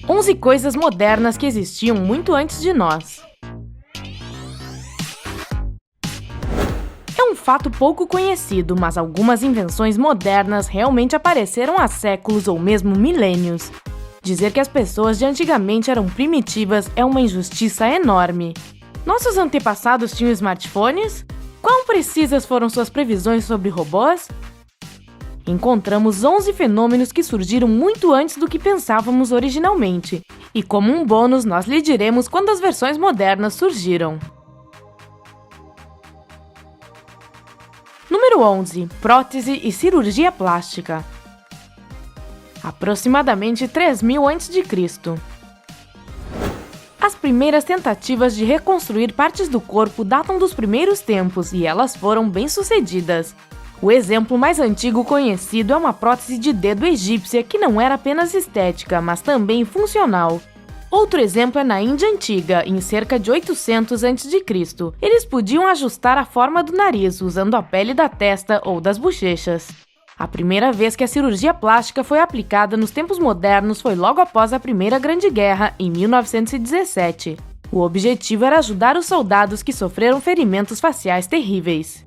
11 coisas modernas que existiam muito antes de nós. É um fato pouco conhecido, mas algumas invenções modernas realmente apareceram há séculos ou mesmo milênios. Dizer que as pessoas de antigamente eram primitivas é uma injustiça enorme. Nossos antepassados tinham smartphones? Quão precisas foram suas previsões sobre robôs? Encontramos 11 fenômenos que surgiram muito antes do que pensávamos originalmente, e como um bônus nós lhe diremos quando as versões modernas surgiram. Número 11. Prótese e cirurgia plástica. Aproximadamente 3000 a.C. As primeiras tentativas de reconstruir partes do corpo datam dos primeiros tempos e elas foram bem-sucedidas. O exemplo mais antigo conhecido é uma prótese de dedo egípcia que não era apenas estética, mas também funcional. Outro exemplo é na Índia Antiga, em cerca de 800 a.C. Eles podiam ajustar a forma do nariz usando a pele da testa ou das bochechas. A primeira vez que a cirurgia plástica foi aplicada nos tempos modernos foi logo após a Primeira Grande Guerra, em 1917. O objetivo era ajudar os soldados que sofreram ferimentos faciais terríveis.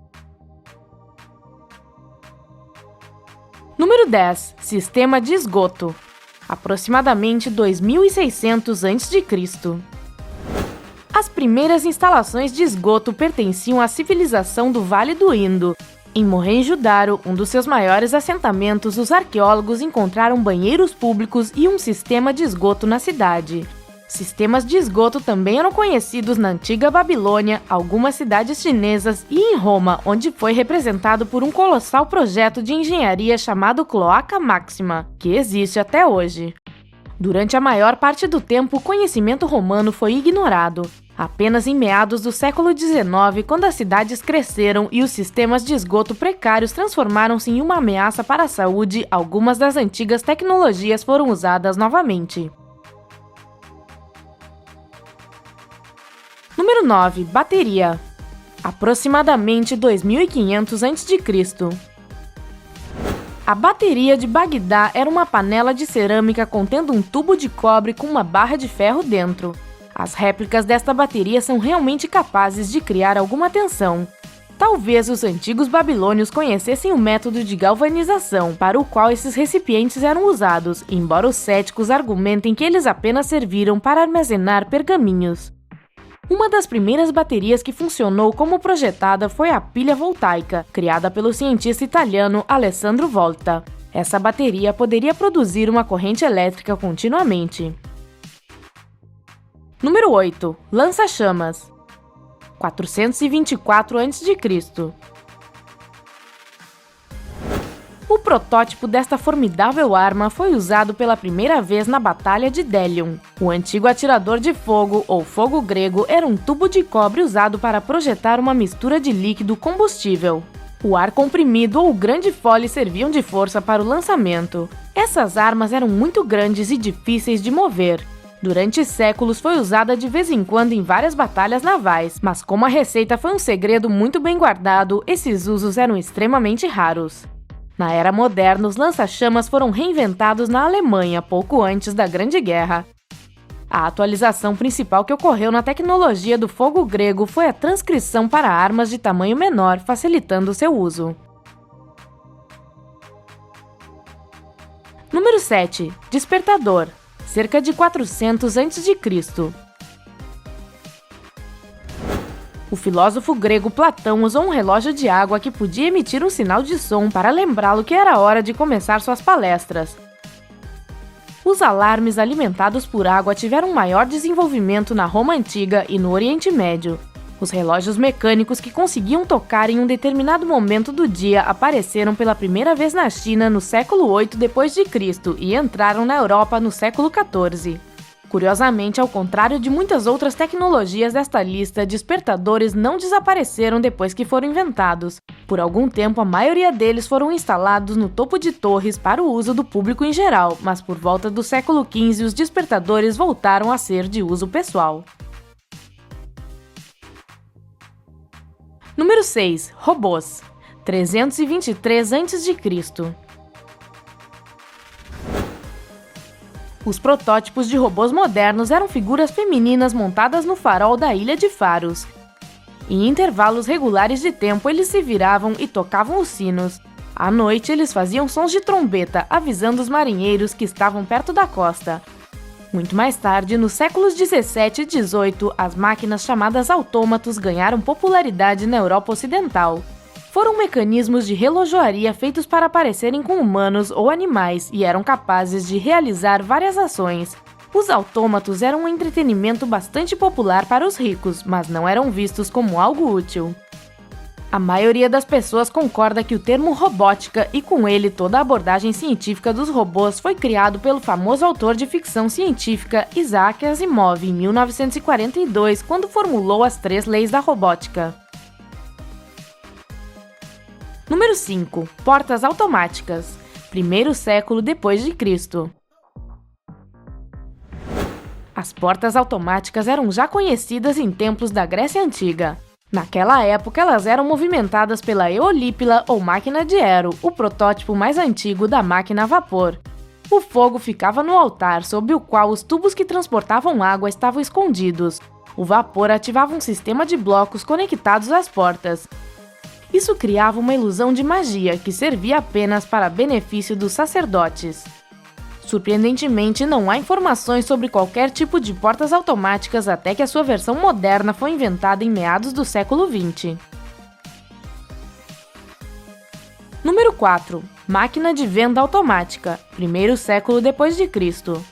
Número 10. Sistema de esgoto. Aproximadamente 2600 a.C. As primeiras instalações de esgoto pertenciam à civilização do Vale do Indo. Em Mohenjo-Daro, um dos seus maiores assentamentos, os arqueólogos encontraram banheiros públicos e um sistema de esgoto na cidade. Sistemas de esgoto também eram conhecidos na antiga Babilônia, algumas cidades chinesas e em Roma, onde foi representado por um colossal projeto de engenharia chamado Cloaca Maxima, que existe até hoje. Durante a maior parte do tempo, o conhecimento romano foi ignorado. Apenas em meados do século XIX, quando as cidades cresceram e os sistemas de esgoto precários transformaram-se em uma ameaça para a saúde, algumas das antigas tecnologias foram usadas novamente. Número 9. Bateria. Aproximadamente 2500 a.C. A bateria de Bagdá era uma panela de cerâmica contendo um tubo de cobre com uma barra de ferro dentro. As réplicas desta bateria são realmente capazes de criar alguma tensão. Talvez os antigos babilônios conhecessem o método de galvanização para o qual esses recipientes eram usados, embora os céticos argumentem que eles apenas serviram para armazenar pergaminhos. Uma das primeiras baterias que funcionou como projetada foi a pilha voltaica, criada pelo cientista italiano Alessandro Volta. Essa bateria poderia produzir uma corrente elétrica continuamente. Número 8. Lança-chamas. 424 a.C. O protótipo desta formidável arma foi usado pela primeira vez na Batalha de Delium. O antigo atirador de fogo, ou fogo grego, era um tubo de cobre usado para projetar uma mistura de líquido combustível. O ar comprimido ou o grande fole serviam de força para o lançamento. Essas armas eram muito grandes e difíceis de mover. Durante séculos foi usada de vez em quando em várias batalhas navais, mas como a receita foi um segredo muito bem guardado, esses usos eram extremamente raros. Na era moderna, os lança-chamas foram reinventados na Alemanha pouco antes da Grande Guerra. A atualização principal que ocorreu na tecnologia do fogo grego foi a transcrição para armas de tamanho menor, facilitando seu uso. Número 7. Despertador. Cerca de 400 a.C. O filósofo grego Platão usou um relógio de água que podia emitir um sinal de som para lembrá-lo que era hora de começar suas palestras. Os alarmes alimentados por água tiveram maior desenvolvimento na Roma Antiga e no Oriente Médio. Os relógios mecânicos que conseguiam tocar em um determinado momento do dia apareceram pela primeira vez na China no século 8 d.C. e entraram na Europa no século 14. Curiosamente, ao contrário de muitas outras tecnologias desta lista, despertadores não desapareceram depois que foram inventados. Por algum tempo, a maioria deles foram instalados no topo de torres para o uso do público em geral, mas por volta do século XV os despertadores voltaram a ser de uso pessoal. Número 6. Robôs. 323 a.C. Os protótipos de robôs modernos eram figuras femininas montadas no farol da Ilha de Faros. Em intervalos regulares de tempo, eles se viravam e tocavam os sinos. À noite, eles faziam sons de trombeta, avisando os marinheiros que estavam perto da costa. Muito mais tarde, nos séculos 17 e 18, as máquinas chamadas autômatos ganharam popularidade na Europa Ocidental. Foram mecanismos de relojoaria feitos para parecerem com humanos ou animais e eram capazes de realizar várias ações. Os autômatos eram um entretenimento bastante popular para os ricos, mas não eram vistos como algo útil. A maioria das pessoas concorda que o termo robótica e com ele toda a abordagem científica dos robôs foi criado pelo famoso autor de ficção científica Isaac Asimov em 1942, quando formulou as 3 leis da robótica. Número 5. Portas automáticas. Primeiro século depois de Cristo. As portas automáticas eram já conhecidas em templos da Grécia Antiga. Naquela época, elas eram movimentadas pela eolípila ou máquina de Ero, o protótipo mais antigo da máquina a vapor. O fogo ficava no altar, sob o qual os tubos que transportavam água estavam escondidos. O vapor ativava um sistema de blocos conectados às portas. Isso criava uma ilusão de magia, que servia apenas para benefício dos sacerdotes. Surpreendentemente, não há informações sobre qualquer tipo de portas automáticas até que a sua versão moderna foi inventada em meados do século XX. Número 4. Máquina de venda automática. Primeiro século depois de Cristo.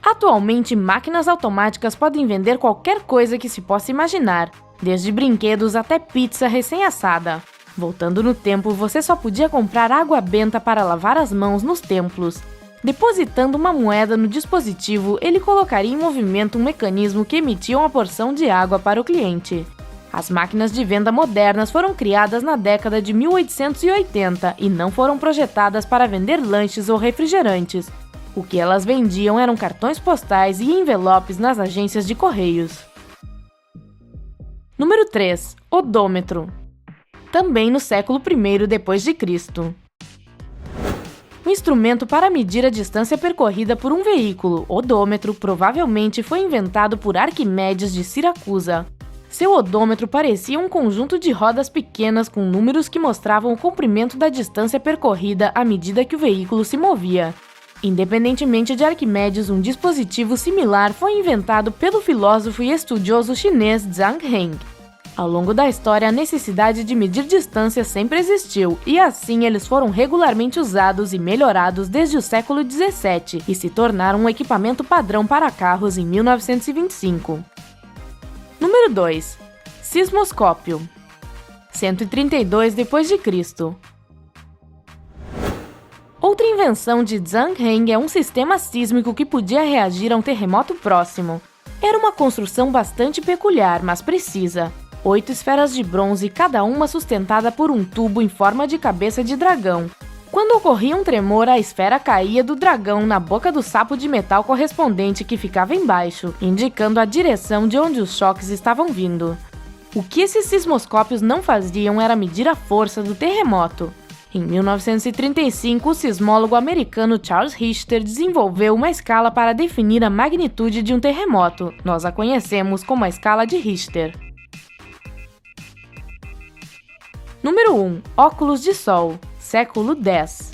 Atualmente, máquinas automáticas podem vender qualquer coisa que se possa imaginar, desde brinquedos até pizza recém-assada. Voltando no tempo, você só podia comprar água benta para lavar as mãos nos templos. Depositando uma moeda no dispositivo, ele colocaria em movimento um mecanismo que emitia uma porção de água para o cliente. As máquinas de venda modernas foram criadas na década de 1880 e não foram projetadas para vender lanches ou refrigerantes. O que elas vendiam eram cartões postais e envelopes nas agências de correios. Número 3. Odômetro. Também no século I depois de Cristo. Um instrumento para medir a distância percorrida por um veículo, odômetro, provavelmente foi inventado por Arquimedes de Siracusa. Seu odômetro parecia um conjunto de rodas pequenas com números que mostravam o comprimento da distância percorrida à medida que o veículo se movia. Independentemente de Arquimedes, um dispositivo similar foi inventado pelo filósofo e estudioso chinês Zhang Heng. Ao longo da história, a necessidade de medir distância sempre existiu, e assim eles foram regularmente usados e melhorados desde o século XVII e se tornaram um equipamento padrão para carros em 1925. Número 2. Sismoscópio. 132 d.C. Outra invenção de Zhang Heng é um sistema sísmico que podia reagir a um terremoto próximo. Era uma construção bastante peculiar, mas precisa. 8 esferas de bronze, cada uma sustentada por um tubo em forma de cabeça de dragão. Quando ocorria um tremor, a esfera caía do dragão na boca do sapo de metal correspondente que ficava embaixo, indicando a direção de onde os choques estavam vindo. O que esses sismoscópios não faziam era medir a força do terremoto. Em 1935, o sismólogo americano Charles Richter desenvolveu uma escala para definir a magnitude de um terremoto. Nós a conhecemos como a escala de Richter. Número 1. Óculos de sol. Século X.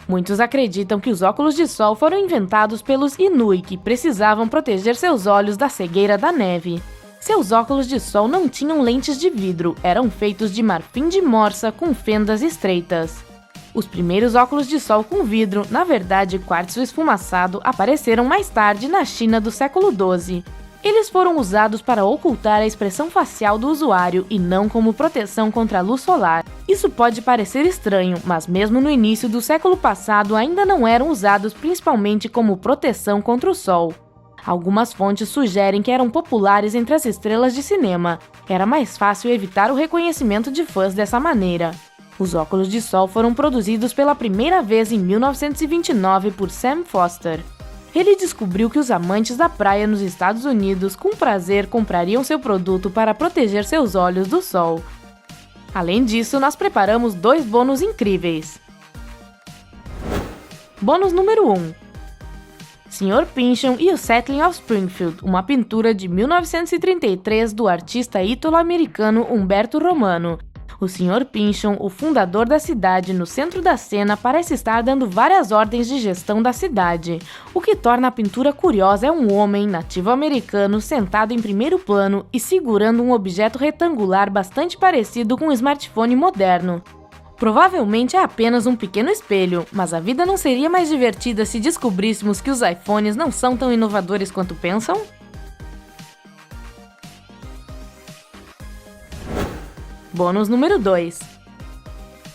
Muitos acreditam que os óculos de sol foram inventados pelos Inuit, que precisavam proteger seus olhos da cegueira da neve. Seus óculos de sol não tinham lentes de vidro, eram feitos de marfim de morsa com fendas estreitas. Os primeiros óculos de sol com vidro, na verdade quartzo esfumaçado, apareceram mais tarde na China do século XII. Eles foram usados para ocultar a expressão facial do usuário e não como proteção contra a luz solar. Isso pode parecer estranho, mas mesmo no início do século passado ainda não eram usados principalmente como proteção contra o sol. Algumas fontes sugerem que eram populares entre as estrelas de cinema. Era mais fácil evitar o reconhecimento de fãs dessa maneira. Os óculos de sol foram produzidos pela primeira vez em 1929 por Sam Foster. Ele descobriu que os amantes da praia nos Estados Unidos com prazer comprariam seu produto para proteger seus olhos do sol. Além disso, nós preparamos 2 bônus incríveis. Bônus número 1. Sr. Pynchon e o Settling of Springfield, uma pintura de 1933 do artista ítalo-americano Umberto Romano. O Sr. Pynchon, o fundador da cidade, no centro da cena, parece estar dando várias ordens de gestão da cidade. O que torna a pintura curiosa é um homem nativo-americano sentado em primeiro plano e segurando um objeto retangular bastante parecido com um smartphone moderno. Provavelmente é apenas um pequeno espelho, mas a vida não seria mais divertida se descobríssemos que os iPhones não são tão inovadores quanto pensam? Bônus número 2.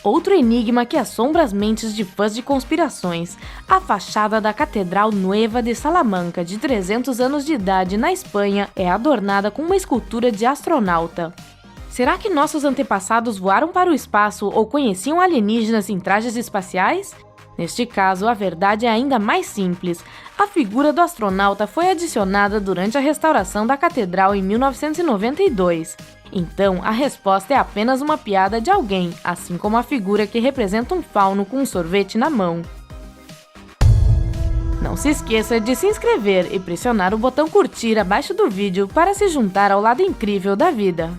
Outro enigma que assombra as mentes de fãs de conspirações. A fachada da Catedral Nueva de Salamanca, de 300 anos de idade, na Espanha, é adornada com uma escultura de astronauta. Será que nossos antepassados voaram para o espaço ou conheciam alienígenas em trajes espaciais? Neste caso, a verdade é ainda mais simples. A figura do astronauta foi adicionada durante a restauração da catedral em 1992. Então, a resposta é apenas uma piada de alguém, assim como a figura que representa um fauno com um sorvete na mão. Não se esqueça de se inscrever e pressionar o botão curtir abaixo do vídeo para se juntar ao lado incrível da vida.